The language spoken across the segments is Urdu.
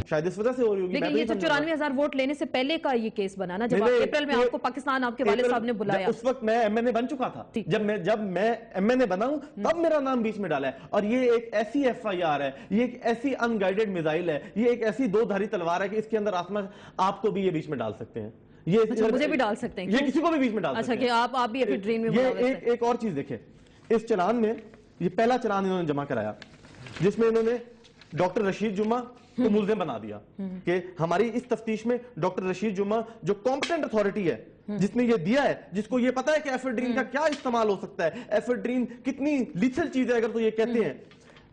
شاید اس وجہ سے ہو رہی ہوگی. لیکن یہ 94,000 ووٹ لینے سے پہلے کا یہ کیس بنا نا, جب اپریل میں آپ کو پاکستان آپ کے والد صاحب نے بلایا, اس وقت میں ایم این اے بن چکا تھا. جب میں ایم این اے بنا ہوں تب میرا نام بیچ میں ڈالا ہے. اور یہ ایک ایسی ایف آئی آر ہے, یہ ایک ایسی ان گائیڈڈ میزائل ہے, یہ ایک ایسی دو دھاری تلوار ہے کہ اس کے اندر آپ کو بھی یہ بیچ میں ڈال سکتے ہیں. یہ مجھے بھی ڈال سکتے ہیں, یہ کسی کو بھی بیچ میں ڈال سکتے ہیں. اچھا کہ آپ بھی اپنی ڈریم میں ملوث ہیں. ایک اور چیز دیکھیں, اس چلان میں یہ پہلا چلان انہوں نے جمع کرایا جس میں انہوں نے ڈاکٹر رشید جمعہ کو ملزم بنا دیا کہ ہماری اس تفتیش میں ڈاکٹر رشید جمعہ جو کمپٹنٹ اتھارٹی ہے, جس نے یہ دیا ہے, جس کو یہ پتا ہے کہ ایفیڈرین کا کیا استعمال ہو سکتا ہے, ایفیڈرین کتنی لیتھل چیز ہے اگر تو یہ کہتے ہیں.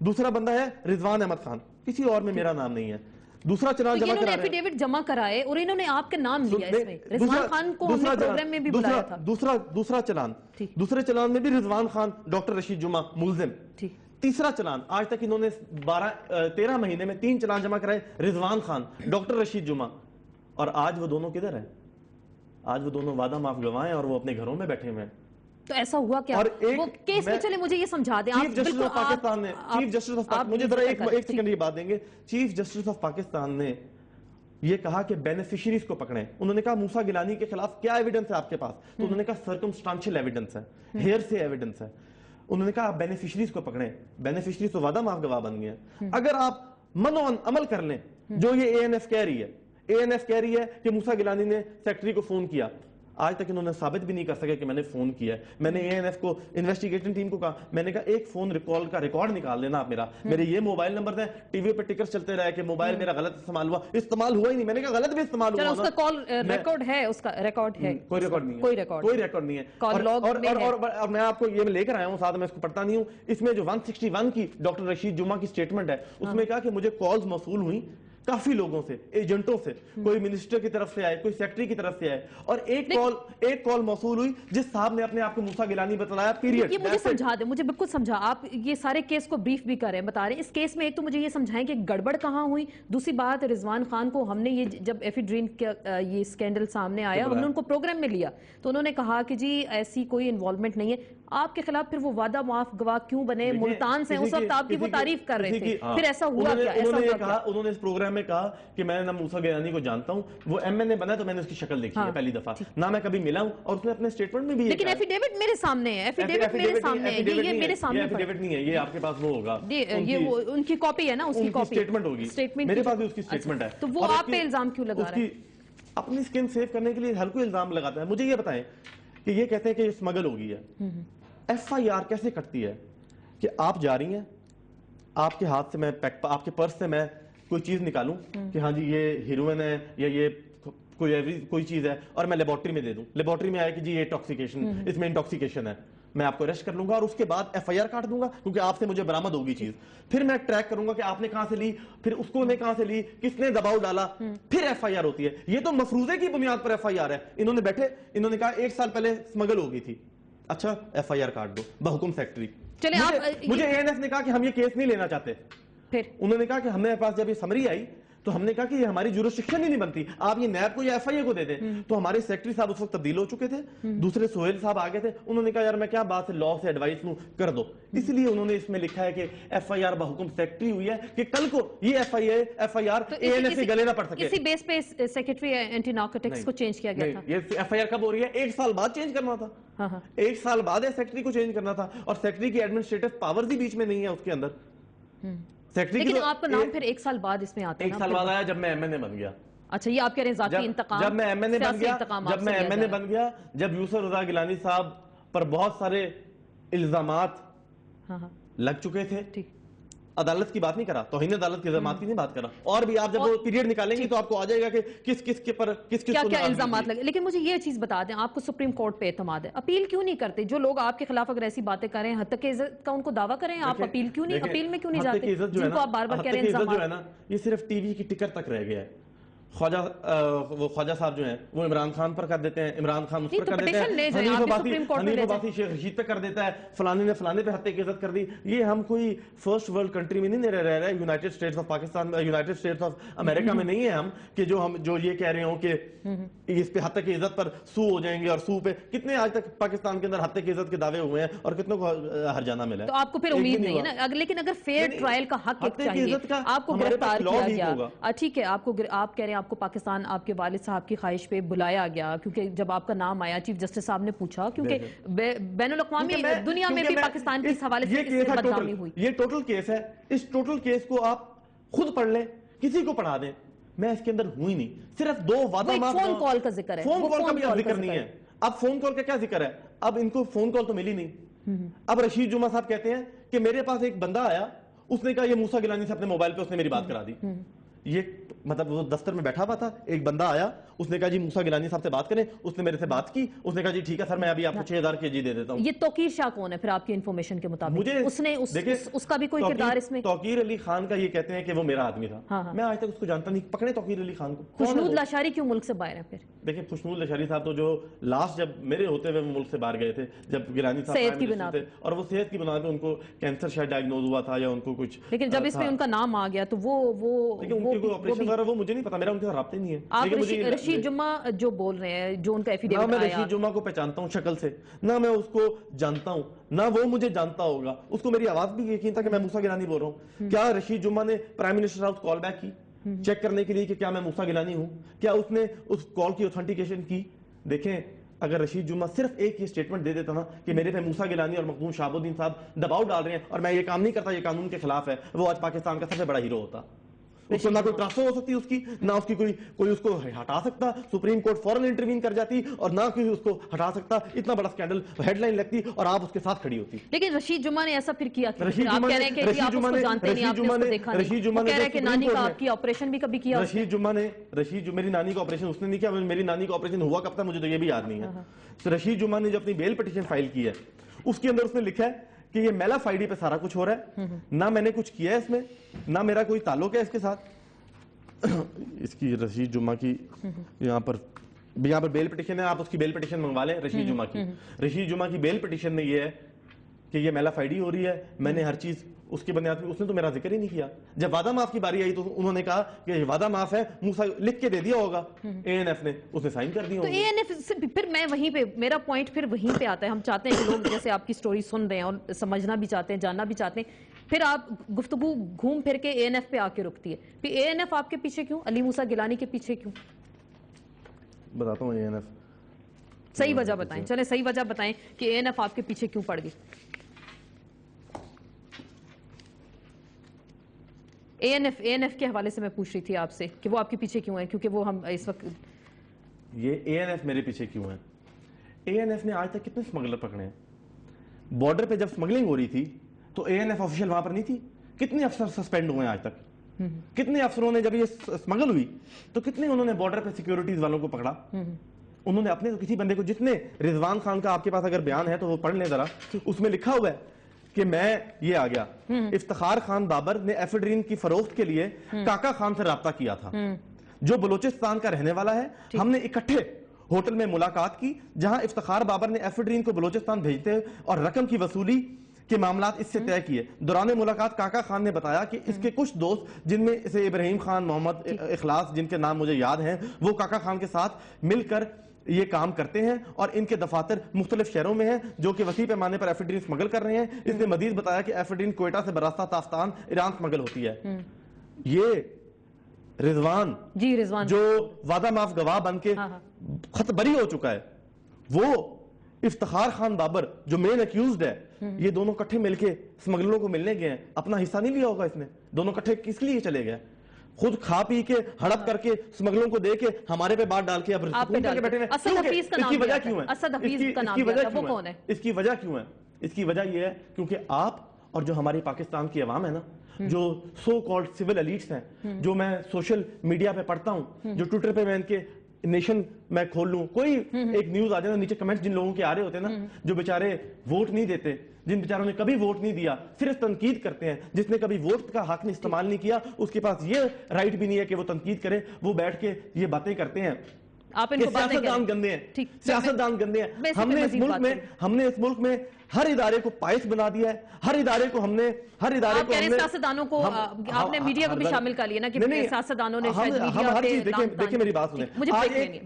دوسرا بندہ ہے رضوان احمد خان, کسی اور میں میرا نام نہیں ہے. دوسرا چلان جمع کرا رہے ہیں, ایفیڈیوٹ جمع کرائے اور انہوں نے آپ کے نام لیا اس میں. رضوان خان کو ہم نے پروگرام میں بھی بلایا تھا. دوسرے چلان میں بھی رضوان خان ڈاکٹر رشید جمعہ ملزم. تیسرا چلان, آج تک انہوں نے 13 مہینے میں 3 چلان جمع کرائے, رضوان خان, ڈاکٹر رشید جمعہ, اور آج وہ دونوں کدھر ہیں؟ آج وہ دونوں وعدہ معاف گواہ ہیں اور وہ اپنے گھروں میں بیٹھے ہوئے ہیں. تو ایسا ہوا کیا وہ کیس میں؟ چلے مجھے یہ سمجھا دیں. چیف جسٹس آف پاکستان نے, چیف جسٹس آف, مجھے ذرا ایک سیکنڈ یہ بات دیں گے, چیف جسٹس آف پاکستان نے یہ کہا کہ بینیفیشریز کو پکڑیں. انہوں نے کہا موسیٰ گیلانی کے خلاف کیا ایویڈنس ہے آپ کے پاس؟ تو انہوں نے کہا سرکمسٹانشل ایویڈنس ہے, ہیئر سے ایویڈنس ہے. انہوں نے کہا آپ بینیفیشریز کو پکڑیں. بینیفیشریز تو وعدہ معاف گواہ بن گئے ہیں. اگر آپ منوان عمل کر لیں جو یہ اے این ایف کہہ رہی ہے, اے این ایف کہہ رہی ہے کہ موسیٰ گیلانی نے سیکٹری کو فون کیا, آج تک انہوں نے ثابت بھی نہیں کر سکے کہ میں نے فون کیا ہے. میں نے اے این ایف کو, انویسٹیگیشن ٹیم کو کہا, میں نے کہا ایک فون ریکال کا ریکارڈ نکال لینا آپ میرے یہ موبائل نمبر ہیں, ٹی وی پہ ٹکر چلتے رہے کہ موبائل میرا غلط استعمال ہوا ہی نہیں. میں نے کہا غلط بھی استعمال ہوا, اس کا کال ریکارڈ ہے, اس کا ریکارڈ ہے, کوئی ریکارڈ نہیں ہے. اور میں آپ کو یہ لے کر آیا ہوں ساتھ, میں اس کو پڑھتا نہیں ہوں. اس میں جو 161 کی ڈاکٹر رشید جمعہ کی سٹیٹمنٹ ہے, اس میں کہا کہ مجھے کالز موصول ہوئی کافی لوگوں سے, ایجنٹوں سے, کوئی منسٹر کی طرف سے آئے, کوئی سیکٹری کی طرف سے آئے, اور ایک کال موصول ہوئی جس صاحب نے اپنے آپ کو موسیٰ گیلانی بتلایا. پیریڈ. یہ مجھے سمجھا دیں, مجھے بالکل سمجھا. آپ یہ سارے کیس کو بریف بھی کر رہے ہیں, بتا رہے ہیں. اس کیس میں ایک تو مجھے یہ سمجھائیں کہ گڑبڑ کہاں ہوئی. دوسری بات, رضوان خان کو ہم نے یہ جب ایفیڈرین کا یہ سکینڈل سامنے آیا, ہم نے ان کو پروگرام میں لیا تو انہوں نے کہا کہ جی ایسی کوئی انوالومنٹ نہیں ہے. آپ کے خلاف پھر وہ وعدہ معاف گواہ کیوں بنے؟ ملتان سے اس وقت آپ کی وہ تعریف کر رہے تھے, پھر ایسا ہوا کیا؟ انہوں نے اس پروگرام میں کہا کہ میں نہ موسیٰ گیلانی کو جانتا ہوں, وہ ایم این اے بنا تو میں نے اس کی شکل دیکھی ہے پہلی دفعہ, نہ میں کبھی ملا ہوں. اور اس نے اپنے سٹیٹمنٹ میں بھی, لیکن ایفیڈیوٹ میرے سامنے ہے, ایفیڈیوٹ میرے سامنے ہے, یہ میرے سامنے ایفیڈیوٹ نہیں ہے, یہ آپ کے پاس وہ ہوگا, یہ وہ ان کی کاپی ہے نا, اس کی کاپی سٹیٹمنٹ ہوگی, میرے پاس بھی اس کی سٹیٹمنٹ ہے. تو وہ آپ پہ الزام کیوں لگا رہا ہے؟ اپنی سکن سیو کرنے کے لیے ہر کوئی الزام لگاتا ہے. مجھے یہ بتائیں کہ یہ کہتے ہیں کہ یہ اسمگل ہو گئی ہے, ایف آئی آر کیسے کٹتی ہے کہ آپ جا رہی ہیں, آپ کے ہاتھ سے میں آپ کے پرس سے میں کوئی چیز نکالوں کہ ہاں جی یہ ہیروئن ہے یا یہ کوئی چیز ہے, اور میں لیبارٹری میں دے دوں, لیبارٹری میں آیا کہ جی یہ ٹاکسیکیشن, اس میں انٹاکسیکیشن ہے, میں آپ کو اریسٹ کر لوں گا اور اس کے بعد ایف آئی آر کاٹ دوں گا کیونکہ آپ سے مجھے برآمد ہوگی چیز. پھر میں ٹریک کروں گا کہ آپ نے کہاں سے لی, پھر اس کو نے کہاں سے لی, کس نے دباؤ ڈالا, پھر ایف آئی آر ہوتی ہے. یہ تو مفروضے کی بنیاد پر ایف آئی آر ہے. انہوں نے بیٹھے, انہوں نے کہا 1 سال پہلے اسمگل ہو گئی تھی, اچھا ایف آئی آر کاٹ دو بحکم سیکٹری. مجھے اے این ایف نے کہا کہ ہم یہ کیس نہیں لینا چاہتے. پھر انہوں نے کہا کہ ہمارے پاس جب یہ سمری آئی تو ہم نے کہا کہ یہ ہماری جورسڈکشن ہی نہیں بنتی, آپ یہ نیب کو یا ایف آئی اے کو دے دیں. تو ہمارے سیکٹری صاحب اس وقت تبدیل ہو چکے تھے, دوسرے سہیل صاحب آگے تھے, انہوں نے کہا یار میں کیا بات ہے, لا سے ایڈوائس لوں, کر دو. اس لیے انہوں نے اس میں لکھا ہے کہ ایف آئی آر بحکم سیکٹری ہوئی ہے کہ کل کو یہ F I R A N F سے گلے نہ پڑ سکے. اسی بیس پہ سیکرٹری اینٹی نارکوٹکس کو چینج کیا گیا تھا. یہ ایف آئی آر کب ہو رہی ہے؟ 1 سال بعد چینج کرنا تھا, 1 سال بعد سیکٹری کو چینج کرنا تھا, اور سیکٹری کی ایڈمنسٹریٹو پاورز بھی بیچ میں نہیں ہے اس کے اندر. لیکن آپ کا نام پھر 1 سال بعد اس میں آتا ہے. 1 سال بعد آیا جب میں ایم این اے بن گیا. اچھا, یہ آپ کہہ رہے ہیں ذاتی انتقام, جب میں ایم این اے بن گیا, جب یوسف رضا گیلانی صاحب پر بہت سارے الزامات لگ چکے تھے, عدالت کی بات نہیں کرا, توہین عدالت کے الزامات کی نہیں بات کرا, اور بھی آپ جب وہ پیریڈ نکالیں گے تو آپ کو آ جائے گا کہ کس کے پر کیا الزامات لگے. لیکن مجھے یہ چیز بتا دیں, آپ کو سپریم کورٹ پہ اعتماد ہے, اپیل کیوں نہیں کرتے؟ جو لوگ آپ کے خلاف اگر ایسی باتیں کریں, حد تک عزت کا ان کو دعویٰ کریں, آپ اپیل کیوں نہیں, اپیل میں کیوں نہیں جاتے؟ جن کو آپ بار بار کہہ رہے ہیں جو ہے نا, یہ صرف ٹی وی کی ٹکر تک رہ گیا ہے. خواجہ صاحب جو ہیں وہ عمران خان پر کر دیتے ہیں, عمران خان اس پر کر دیتے ہیں, حنیف عباسی شیخ رشید پہ کر دیتا ہے, فلانے نے فلانے پہ ہتھے کی عزت کر دی. یہ ہم کوئی فرسٹ ورلڈ کنٹری میں نہیں رہ رہے, United States of Pakistan, United States of America میں نہیں ہے ہم, کہ جو یہ کہہ رہے ہوں کہ اس پہ ہتھے کی عزت پر سو ہو جائیں گے. اور سو پہ کتنے آج تک پاکستان کے اندر ہتھے کی عزت کے دعوے ہوئے ہیں اور کتنوں کو ہرجانہ ملا ہے. تو آپ کو پھر امید نہیں ہے نا, لیکن اگر فیئر ٹرائل کا حق چاہیے, آپ کو گرفتار کیا گیا, ٹھیک ہے, آپ کہہ رہے ہیں آپ کو پاکستان آپ کے والد صاحب کی خواہش پہ بلایا گیا, کیونکہ جب آپ کا نام آیا چیف جسٹس صاحب نے پوچھا, کیونکہ بین الاقوامی دنیا میں بھی پاکستان کی اس حوالے سے بدنامی ہوئی. یہ ٹوٹل کیس ہے, اس ٹوٹل کیس کو آپ خود پڑھ لیں, کسی کو پڑھا دیں, میں اس کے اندر ہوں ہی نہیں. صرف 2 وعدہ ماف, فون کال کا ذکر ہے, فون کال کا بھی ذکر نہیں ہے. اب فون کال کا کیا ذکر ہے, اب ان کو فون کال تو ملی نہیں. اب رشید جمعہ صاحب کہتے ہیں کہ میرے پاس ایک بندہ آیا, اس نے کہا یہ موسیٰ گیلانی سے اپنے موبائل پہ اس نے میری بات کرا دی. یہ مطلب وہ دفتر میں بیٹھا ہوا تھا, ایک بندہ آیا, اس نے کہا جی موسیٰ گیلانی صاحب سے بات کریں, اس نے میرے سے بات کی, اس نے کہا جی ٹھیک ہے سر میں ابھی آپ کو 6000 kg دے دیتا ہوں. یہ توقیر شاہ کون ہے پھر آپ کی انفارمیشن کے مطابق؟ اس کا بھی کوئی کردار اس میں؟ توقیر علی خان کا یہ کہتے ہیں کہ وہ میرا آدمی تھا, میں آج تک اس کو جانتا نہیں. پکڑے توقیر علی خان کو. خوشنود لاشاری کیوں ملک سے باہر ہے پھر؟ دیکھیں خوشنود لاشاری صاحب تو جو لاسٹ جب میرے ہوتے ہوئے وہ ملک سے باہر گئے تھے, جب گیلانی صاحب صحت کی بنا پہ, اور وہ صحت کی بنا پہ ان کو کینسر شاید ڈائگنوز ہوا تھا یا ان کو کچھ, لیکن جب اس میں ان کا نام آ گیا تو وہ آپریشن وغیرہ وہ مجھے نہیں پتا, میرا ان کے ساتھ رابطہ نہیں ہے. آپ رشید جمعہ جو بول رہے ہیں, جو ان کا ایفیڈیوٹ آیا, میں رشید جمعہ کو پہچانتا ہوں شکل سے, نہ میں اس کو جانتا ہوں, نہ وہ مجھے جانتا ہوگا. اس کو میری آواز بھی یقین تھا کہ میں موسیٰ گیلانی بول رہا ہوں. کیا رشید جمعہ نے prime minister house call back کی چیک کرنے کے لیے کہ کیا میں موسیٰ گیلانی ہوں؟ کیا اس نے اس کال کی اوتھینٹیکیشن کی؟ دیکھیں اگر رشید جمعہ صرف ایک یہ سٹیٹمنٹ دے دیتا نا کہ میرے پہ موسیٰ گیلانی اور مخدوم شہاب الدین صاحب دباؤ ڈال رہے ہیں اور میں یہ کام نہیں کرتا, یہ قانون کے خلاف ہے, وہ آج پاکستان کا سب سے بڑا ہیرو ہوتا. اس کو نہ کوئی ٹرانسفر ہو سکتی اس کی, نہ اس کی کوئی اس کو ہٹا سکتا, سپریم کورٹ فوراً انٹروین کر جاتی, اور نہ کوئی اس کو ہٹا سکتا. اتنا بڑا سکینڈل ہیڈ لائن لگتی اور آپ اس کے ساتھ کھڑی ہوتی. لیکن رشید جمعہ نے ایسا پھر کیا, آپ کہہ رہے ہیں کہ آپ اس کو جانتے نہیں, آپ نے اس کو دیکھا نہیں, وہ کہہ رہے ہیں کہ نانی کا آپ کی آپریشن بھی کبھی کیا. رشید جمعہ میری نانی کا آپریشن اس نے نہیں کیا, میری نانی کا آپریشن ہوا کب تھا مجھے تو یہ بھی یاد نہیں ہے. رشید جمعہ نے جو اپنی بیل پٹیشن فائل کی ہے اس کے اندر اس نے لکھا ہے کہ یہ میلا فائڈی پہ سارا کچھ ہو رہا ہے, نہ میں نے کچھ کیا ہے اس میں, نہ میرا کوئی تعلق ہے اس کے ساتھ. اس کی رشید جمعہ کی یہاں پر بیل پٹیشن ہے, آپ اس کی بیل پٹیشن منگوا لیں رشید جمعہ کی. رشید جمعہ کی بیل پٹیشن میں یہ ہے کہ یہ میلا فائڈی ہو رہی ہے, میں نے ہر چیز اس کی بنیاد میں, اس نے تو میرا ذکر ہی نہیں کیا. جب وعدہ معاف کی باری آئی تو انہوں نے کہا کہ یہ وعدہ معاف ہے, موسیٰ لکھ کے دے دیا ہوگا ANF نے, اس نے سائن کر دیا ہوگا. تو ANF پھر میں وہیں پہ, میرا پوائنٹ پھر وہیں پہ آتا ہے. ہم چاہتے ہیں کہ لوگ جیسے آپ کی سٹوری سن رہے ہیں اور سمجھنا بھی چاہتے ہیں, جاننا بھی چاہتے ہیں, پھر آپ گفتگو گھوم پھر کے ANF پہ آ کے رکتی ہے. پھر ANF آپ کے پیچھے کیوں, علی موسیٰ گیلانی کے پیچھے کیوں؟ بتاتا ہوں ANF صحیح وجہ بتائیں, چلیں صحیح وجہ بتائیں کہ ANF آپ کے پیچھے کیوں پڑ گئی. ANF کے حوالے سے میں پوچھ رہی تھی آپ سے کہ وہ آپ کے پیچھے کیوں ہیں, کیونکہ وہ ہم اس وقت یہ ANF میرے پیچھے کیوں ہیں. ANF نے آج تک کتنے سمگلر پکڑے ہیں. بارڈر پہ جب سمگلنگ ہو رہی تھی تو ANF آفیشیل وہاں پر نہیں تھی. کتنے افسر سسپینڈ ہوئے ہیں آج تک, کتنے افسروں نے جب یہ سمگل ہوئی تو کتنے انہوں نے بارڈر پہ سیکیورٹیز والوں کو پکڑا. انہوں نے اپنے کسی بندے کو, جتنے رضوان خان کا آپ کے پاس اگر بیان ہے تو وہ پڑھ لیں ذرا, اس میں لکھا ہوا ہے کہ میں یہ آ گیا, افتخار خان بابر نے ایفیڈرین کی فروخت کے لیے کاکا خان سے رابطہ کیا تھا جو بلوچستان کا رہنے والا ہے. ہم نے اکٹھے ہوٹل میں ملاقات کی جہاں افتخار بابر نے ایفیڈرین کو بلوچستان بھیجتے اور رقم کی وصولی کے معاملات اس سے طے کیے. دوران ملاقات کاکا خان نے بتایا کہ اس کے کچھ دوست جن میں سے ابراہیم خان, محمد اخلاص, جن کے نام مجھے یاد ہیں, وہ کاکا خان کے ساتھ مل کر یہ کام کرتے ہیں اور ان کے دفاتر مختلف شہروں میں ہیں جو کہ وسیع پیمانے پر ایفیڈرین سمگل کر رہے ہیں. اس نے مزید بتایا کہ ایفیڈرین کوئٹہ سے براستہ تافتان ایران سمگل ہوتی ہے. یہ رضوان جو وعدہ معاف گواہ بن کے خط بری ہو چکا ہے, وہ افتخار خان بابر جو مین اکیوزڈ ہے, یہ دونوں کٹھے مل کے سمگلروں کو ملنے گئے ہیں. اپنا حصہ نہیں لیا ہوگا اس نے, دونوں کٹھے کس لیے چلے گئے, خود کھا پی کے ہڑپ کر کے سمگلروں کو دے کے ہمارے پہ بات ڈال کے اب سکون کر کے بیٹھے ہیں. اس کی وجہ کیوں ہے, اس کی وجہ کیوں ہے, اس کی وجہ یہ ہے کیونکہ آپ اور جو ہماری پاکستان کی عوام ہے نا, جو سو کالڈ سول ایلیٹس ہیں, جو میں سوشل میڈیا پہ پڑھتا ہوں, جو ٹویٹر پہ میں ان کے نیشن میں کھول لوں, کوئی ایک نیوز آ جائے نا, نیچے کمنٹس جن لوگوں کے آ رہے ہوتے ہیں نا, جو بیچارے ووٹ نہیں دیتے, جن بیچاروں نے کبھی ووٹ نہیں دیا صرف تنقید کرتے ہیں. جس نے کبھی ووٹ کا حق نہیں استعمال نہیں کیا اس کے پاس یہ رائٹ بھی نہیں ہے کہ وہ تنقید کرے. وہ بیٹھ کے یہ باتیں کرتے ہیں آپ ان کو بات نہیں سیاستدان گندے ہیں, سیاستدان گندے ہیں. ہم نے اس ملک میں ہر ادارے کو پائس بنا دیا ہے. ہر ادارے کو ہم نے سیاستدانوں کو آپ نے میڈیا کو بھی شامل کر لیا نا کہ سیاستدانوں نے شاید میڈیا پہ دیکھیں میری بات سنیں, مجھے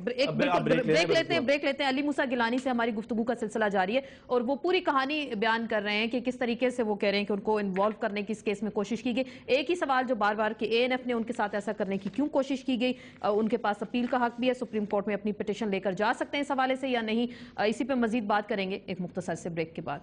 بریک لیتے ہیں. علی موسیٰ گیلانی سے ہماری گفتگو کا سلسلہ جاری ہے اور وہ پوری کہانی بیان کر رہے ہیں کہ کس طریقے سے وہ کہہ رہے ہیں کہ ان کو انوالو کرنے کی اس کیس میں کوشش کی گئی. ایک ہی سوال جو بار بار کہ ANF نے ان کے ساتھ ایسا کرنے کی کیوں کوشش کی گئی, ان کے پاس اپیل کا حق بھی ہے, سپریم کورٹ میں اپنی پٹیشن لے کر جا سکتے ہیں اس حوالے سے یا نہیں, اسی پہ مزید بات کریں گے ایک مختصر سے بریک کے بعد.